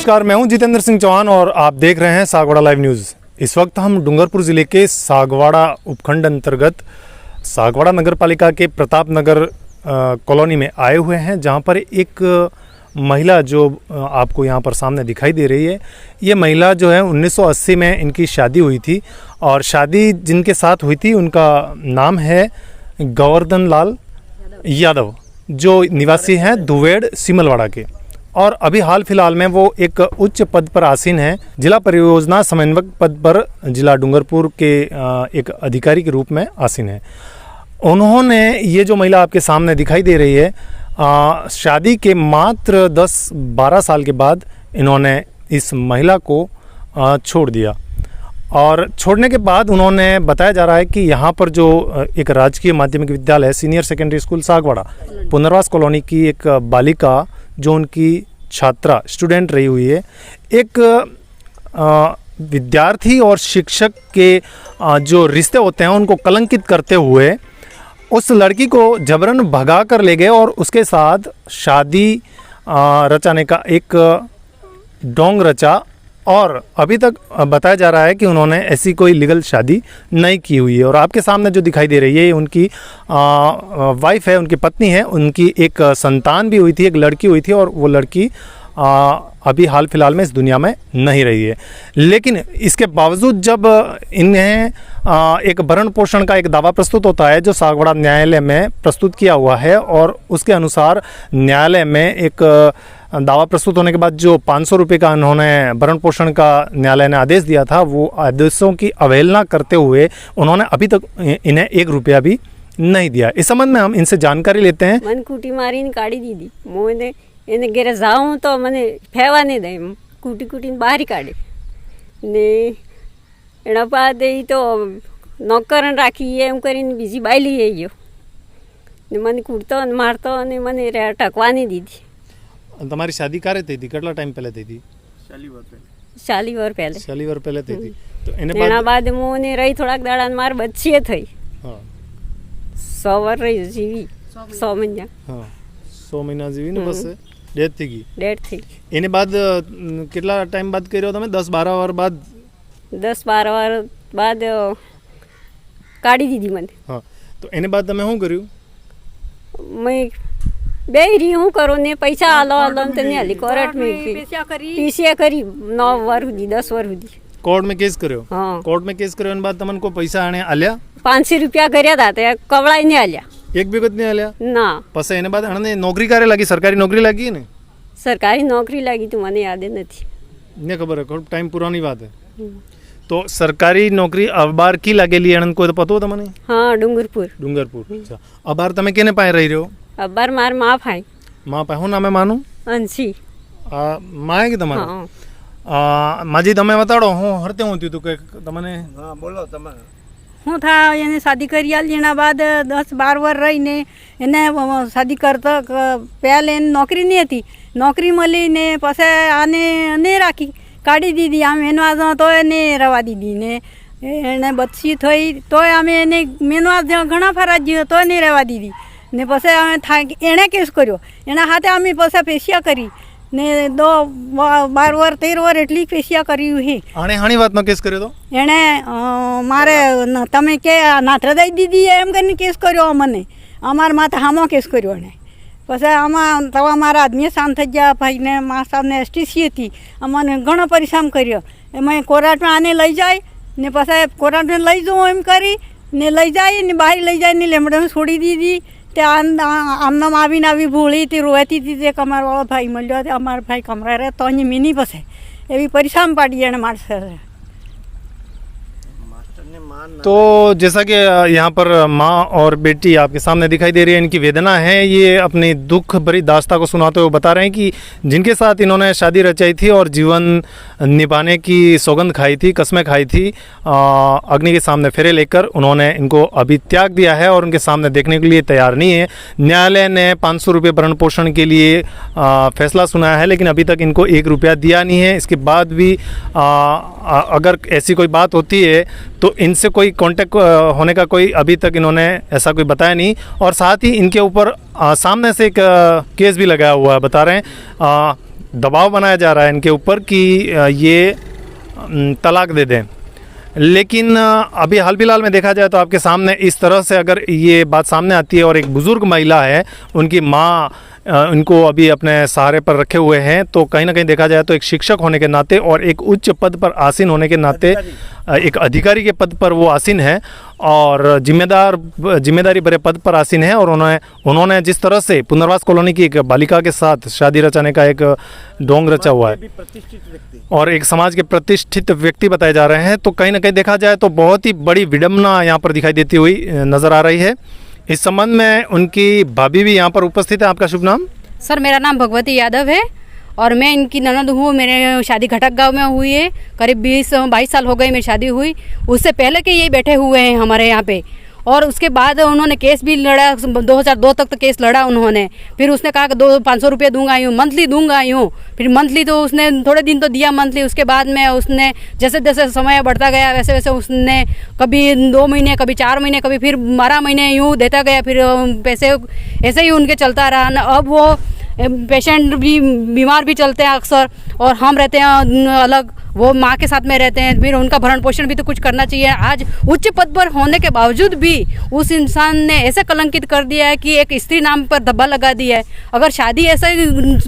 नमस्कार, मैं हूं जितेंद्र सिंह चौहान और आप देख रहे हैं सागवाड़ा लाइव न्यूज़। इस वक्त हम डूंगरपुर ज़िले के सागवाड़ा उपखंड अंतर्गत सागवाड़ा नगर पालिका के प्रताप नगर कॉलोनी में आए हुए हैं, जहां पर एक महिला जो आपको यहां पर सामने दिखाई दे रही है, ये महिला जो है 1980 में इनकी शादी हुई थी और शादी जिनके साथ हुई थी उनका नाम है गोवर्धन लाल यादव, जो निवासी हैं दुवेड़ सिमलवाड़ा के, और अभी हाल फिलहाल में वो एक उच्च पद पर आसीन है। जिला परियोजना समन्वयक पद पर जिला डूंगरपुर के एक अधिकारी के रूप में आसीन है। उन्होंने, ये जो महिला आपके सामने दिखाई दे रही है, शादी के मात्र 10-12 साल के बाद इन्होंने इस महिला को छोड़ दिया और छोड़ने के बाद उन्होंने बताया जा रहा है कि यहाँ पर जो एक राजकीय माध्यमिक विद्यालय सीनियर सेकेंडरी स्कूल सागवाड़ा पुनर्वास कॉलोनी की एक बालिका जो उनकी छात्रा स्टूडेंट रही हुई है, एक विद्यार्थी और शिक्षक के जो रिश्ते होते हैं उनको कलंकित करते हुए उस लड़की को जबरन भगा कर ले गए और उसके साथ शादी रचाने का एक ढोंग रचा। और अभी तक बताया जा रहा है कि उन्होंने ऐसी कोई लीगल शादी नहीं की हुई है। और आपके सामने जो दिखाई दे रही है उनकी वाइफ है, उनकी पत्नी है, उनकी एक संतान भी हुई थी, एक लड़की हुई थी, और वो लड़की अभी हाल फिलहाल में इस दुनिया में नहीं रही है। लेकिन इसके बावजूद जब इन्हें एक भरण पोषण का एक दावा प्रस्तुत होता है जो सागवाड़ा न्यायालय में प्रस्तुत किया हुआ है, और उसके अनुसार न्यायालय में एक दावा प्रस्तुत होने के बाद जो 500 रुपये का उन्होंने भरण पोषण का न्यायालय ने आदेश दिया था, वो आदेशों की अवहेलना करते हुए उन्होंने अभी तक इन्हें 1 रुपया भी नहीं दिया। इस संबंध में हम इनसे जानकारी लेते हैं। मन कूटी मारी काढ़ी दीदी, मोने એને ઘેરે જાઉં તો મને ફેવા નહીં દે, કૂટી કૂટીને બહાર કાઢે ને એના બાદ એ તો નોકરને રાખી એમ કરીને બીજી બાયલી આવી ગયો ને મને કૂટતો અને મારતો અને મને ટકવા નહીં દીધી। તમારી શાદી ક્યારે થઈ હતી? કેટલા ટાઈમ પહેલા થઈ હતી? 40 વર્ષ પહેલે। 40 વર્ષ પહેલા થઈ હતી। તો એના બાદ હું રહી થોડાક દાડા માર બચ્ચીએ થઈ। હા, 100 વર્ષ રહી જીવી, 100 મહિના। હા, 100 મહિના જીવી ને બસ डेथ थी गई। डेथ थी एने बाद कितना टाइम बाद कर्यो तमे? 10-12 વાર बाद 10-12 વાર बाद काढ़ी दीदी मैंने। हाँ, तो एने बाद तमे શું કર્યું? मैं बेही रही हूँ करो ने पैसा आलो आलो तो नहीं आली कोर्ट में पीसीए करी 9 वर हुदी 10 वर हुदी कोर्ट में केस कर्यो। हाँ, कोर्ट में केस कर्यो बाद तमन को पैसा आने आल्या? 500 रुपया कर्या था ते कवड़ा नहीं आल्या, एक भी नहीं आल्या ना। पछे एने बाद अणे नौकरी करे लगी? सरकारी नौकरी लगी ने? सरकारी नौकरी लगी तो मने याद नहीं ने खबर है, टाइम पुरानी बात है। तो सरकारी नौकरी अब बार की लागेली अणन को तो पतो हो तमने? हाँ, डूंगरपुर। अच्छा, अब बार तमे केने पाए रही रहो? अब बार मार माँ भाई माँ पाए हो ना मैं मानू अंशी माँ है कि तमारा? माजी तमे बताड़ो हूँ हरते हूँ तू के तमने? हाँ बोलो तमे। હું થા એને શાદી કરી આલી એના બાદ 10-12 વર્ષ રહીને એને શાદી કરતા પહેલાં એને નોકરી નહીં હતી, નોકરી મળી ને પછી આને નહીં રાખી, કાઢી દીધી। આમ મેનવા જાઉં તો એને રવા દીધી ને એને બચ્ચી થઈ તોય અમે એને મેનવા જાઉં ઘણા ફરા ગયો તો નહીં રવા દીધી ને પછી અમે એણે કેસ કર્યો, એના હાથે અમે પછી પેશિયા કરી ને 12 વાર 13 વાર એટલી પેશિયા કર્યું છે। આણે હાણી વાતનો કેસ કર્યો તો એણે મારે તમે કે નાથરા દઈ દીધી એમ કરીને કેસ કર્યો મને, અમારા માથે હામો કેસ કર્યો એણે। પછી આમાં તવા મારા આદમી શાંત થઈ ગયા, ભાઈને મા સાહેબને એસટીસી હતી, અમને ઘણો પરેશાન કર્યો। એમાં કોર્ટમાં આને લઈ જાય ને પછી કોર્ટમાં લઈ જાઉં એમ કરી ને લઈ જાય ને બહાર લઈ જાય ને લેમડામાં છોડી દીધી। તે આમનામ આવીને આવી ભૂળી તે રોવાતી હતી, તે કમરવાળો ભાઈ મળ્યો, તે અમારો ભાઈ કમરા રહે તો અહીં મીની પાસે એવી પરેશાન પાડી એણે માણસે। तो जैसा कि यहाँ पर माँ और बेटी आपके सामने दिखाई दे रही है, इनकी वेदना है, ये अपनी दुख भरी दास्ता को सुनाते हुए बता रहे हैं कि जिनके साथ इन्होंने शादी रचाई थी और जीवन निभाने की सौगंध खाई थी, कस्में खाई थी, अग्नि के सामने फेरे लेकर उन्होंने इनको अभी त्याग दिया है और उनके सामने देखने के लिए तैयार नहीं है। न्यायालय ने 500 रुपये भरण पोषण के लिए फैसला सुनाया है, लेकिन अभी तक इनको 1 रुपया दिया नहीं है। इसके बाद भी अगर ऐसी कोई बात होती है तो इनसे कोई कांटेक्ट होने का कोई अभी तक इन्होंने ऐसा कोई बताया नहीं। और साथ ही इनके ऊपर सामने से एक केस भी लगाया हुआ है, बता रहे हैं दबाव बनाया जा रहा है इनके ऊपर कि ये तलाक दे दें। लेकिन अभी हाल फिलहाल में देखा जाए तो आपके सामने इस तरह से अगर ये बात सामने आती है और एक बुज़ुर्ग महिला है, उनकी माँ इनको अभी अपने सहारे पर रखे हुए हैं, तो कहीं ना कहीं देखा जाए तो एक शिक्षक होने के नाते और एक उच्च पद पर आसीन होने के नाते, एक अधिकारी के पद पर वो आसीन है और जिम्मेदारी भरे पद पर आसीन है। और उन्होंने जिस तरह से पुनर्वास कॉलोनी की एक बालिका के साथ शादी रचाने का एक ढोंग रचा हुआ है और एक समाज के प्रतिष्ठित व्यक्ति बताए जा रहे हैं, तो कहीं ना कहीं देखा जाए तो बहुत ही बड़ी विडंबना यहाँ पर दिखाई देती हुई नज़र आ रही है। इस संबंध में उनकी भाभी भी यहाँ पर उपस्थित है। आपका शुभ नाम? सर, मेरा नाम भगवती यादव है और मैं इनकी ननद हूँ। मेरे शादी घटक गांव में हुई है, करीब 20-22 साल हो गए मेरी शादी हुई। उससे पहले के ये बैठे हुए हैं हमारे यहाँ पे, और उसके बाद उन्होंने केस भी लड़ा, 2002 तक तो केस लड़ा उन्होंने। फिर उसने कहा कि 500 रुपये दूंगा यूँ, मंथली दूंगा यूँ। फिर मंथली तो उसने थोड़े दिन तो दिया मंथली, उसके बाद में उसने जैसे जैसे समय बढ़ता गया वैसे वैसे उसने कभी 2 महीने, कभी 4 महीने, कभी फिर 12 महीने यूँ देता गया। फिर पैसे ऐसे ही उनके चलता रहा। अब वो पेशेंट भी बीमार भी चलते हैं अक्सर, और हम रहते हैं अलग, वो माँ के साथ में रहते हैं। फिर उनका भरण पोषण भी तो कुछ करना चाहिए। आज उच्च पद पर होने के बावजूद भी उस इंसान ने ऐसे कलंकित कर दिया है कि एक स्त्री नाम पर धब्बा लगा दिया है। अगर शादी ऐसा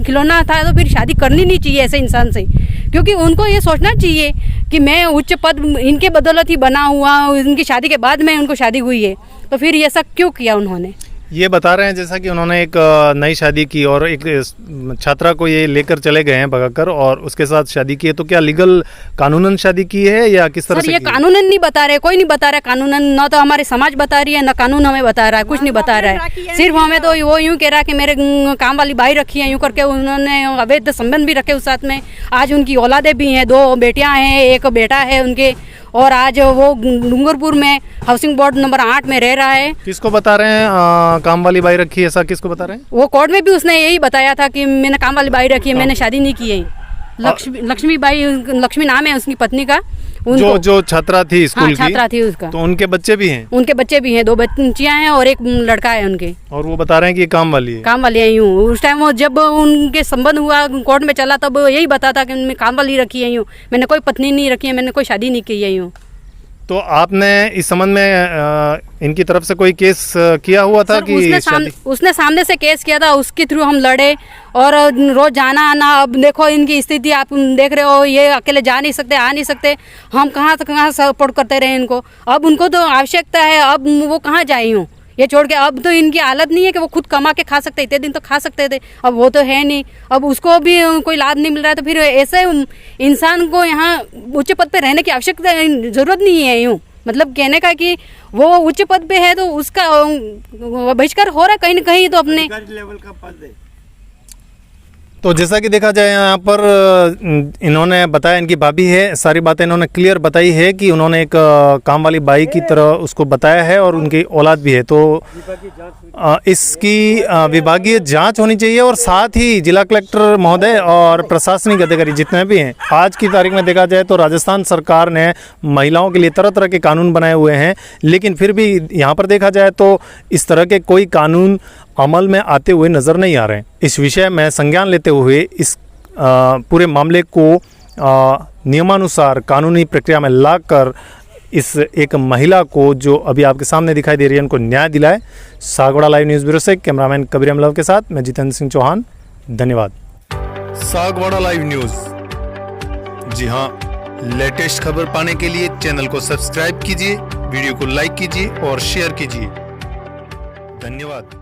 खिलौना था तो फिर शादी करनी नहीं चाहिए ऐसे इंसान से, क्योंकि उनको ये सोचना चाहिए कि मैं उच्च पद इनके बदौलत ही बना हुआ, इनकी शादी के बाद में उनको शादी हुई है, तो फिर ये सब क्यों किया उन्होंने। ये बता रहे हैं जैसा कि उन्होंने एक नई शादी की और एक छात्रा को ये लेकर चले गए हैं भगाकर और उसके साथ शादी की है, तो क्या लीगल कानूनन शादी की है या किस तरह से? ये कानूनन नहीं बता रहे, कोई नहीं बता रहा कानूनन, न तो हमारे समाज बता रही है न कानून हमें बता रहा है, कुछ नहीं बता रहा है। सिर्फ हमें तो वो यूँ कह रहा है कि मेरे काम वाली बाई रखी है, यूँ करके उन्होंने अवैध संबंध भी रखे उस साथ में। आज उनकी औलादे भी हैं, 2 बेटियाँ हैं, 1 बेटा है उनके, और आज वो डूंगरपुर में हाउसिंग बोर्ड नंबर 8 में रह रहा है। किसको बता रहे हैं काम वाली बाई रखी है, ऐसा किसको बता रहे हैं? वो कोर्ट में भी उसने यही बताया था कि मैंने काम वाली बाई रखी है, मैंने शादी नहीं की है। लक्ष्मी बाई, लक्ष्मी नाम है उसकी पत्नी का। जो छात्रा थी स्कूल की, छात्रा थी उसका। तो उनके बच्चे भी हैं? उनके बच्चे भी हैं, 2 बच्चियां हैं और 1 लड़का है उनके। और वो बता रहे हैं कि काम वाली है? काम वाली है यूँ। उस टाइम वो जब उनके संबंध हुआ कोर्ट में चला तब यही बताता कि मैं काम वाली रखी है यूँ, मैंने कोई पत्नी नहीं रखी है, मैंने कोई शादी नहीं की है यूँ। तो आपने इस संबंध में इनकी तरफ से कोई केस किया हुआ था कि उसने सामने से केस किया था, उसके थ्रू हम लड़े और रोज जाना आना। अब देखो इनकी स्थिति आप देख रहे हो, ये अकेले जा नहीं सकते, आ नहीं सकते, हम कहाँ से कहाँ सपोर्ट करते रहे इनको। अब उनको तो आवश्यकता है, अब वो कहाँ जाए यूँ ये छोड़ के। अब तो इनकी हालत नहीं है कि वो खुद कमा के खा सकते, इतने दिन तो खा सकते थे, अब वो तो है नहीं, अब उसको भी कोई लाभ नहीं मिल रहा है। तो फिर ऐसे इंसान को यहाँ उच्च पद पे रहने की आवश्यकता ज़रूरत नहीं है यूँ, मतलब कहने का कि वो उच्च पद पे है तो उसका बहिष्कार हो रहा है कहीं ना कहीं, तो अपने लेवल का पद है। तो जैसा कि देखा जाए यहाँ पर इन्होंने बताया, इनकी भाभी है, सारी बातें इन्होंने क्लियर बताई है कि उन्होंने एक काम वाली बाई की तरह उसको बताया है और उनकी औलाद भी है। तो इसकी विभागीय जांच होनी चाहिए और साथ ही जिला कलेक्टर महोदय और प्रशासनिक अधिकारी जितने भी हैं, आज की तारीख में देखा जाए तो राजस्थान सरकार ने महिलाओं के लिए तरह तरह के कानून बनाए हुए हैं, लेकिन फिर भी यहाँ पर देखा जाए तो इस तरह के कोई कानून अमल में आते हुए नज़र नहीं आ रहे हैं। इस विषय में संज्ञान लेते हुए इस पूरे मामले को नियमानुसार कानूनी प्रक्रिया में लाकर इस एक महिला को, जो अभी आपके सामने दिखाई दे रही है, उनको न्याय दिलाए। सागवाड़ा लाइव न्यूज़ ब्यूरो से कैमरामैन कबीर अमलव के साथ मैं जितेंद्र सिंह चौहान, धन्यवाद। सागवाड़ा लाइव न्यूज़, जी हाँ, लेटेस्ट खबर पाने के लिए चैनल को सब्सक्राइब कीजिए, वीडियो को लाइक कीजिए और शेयर कीजिए। धन्यवाद।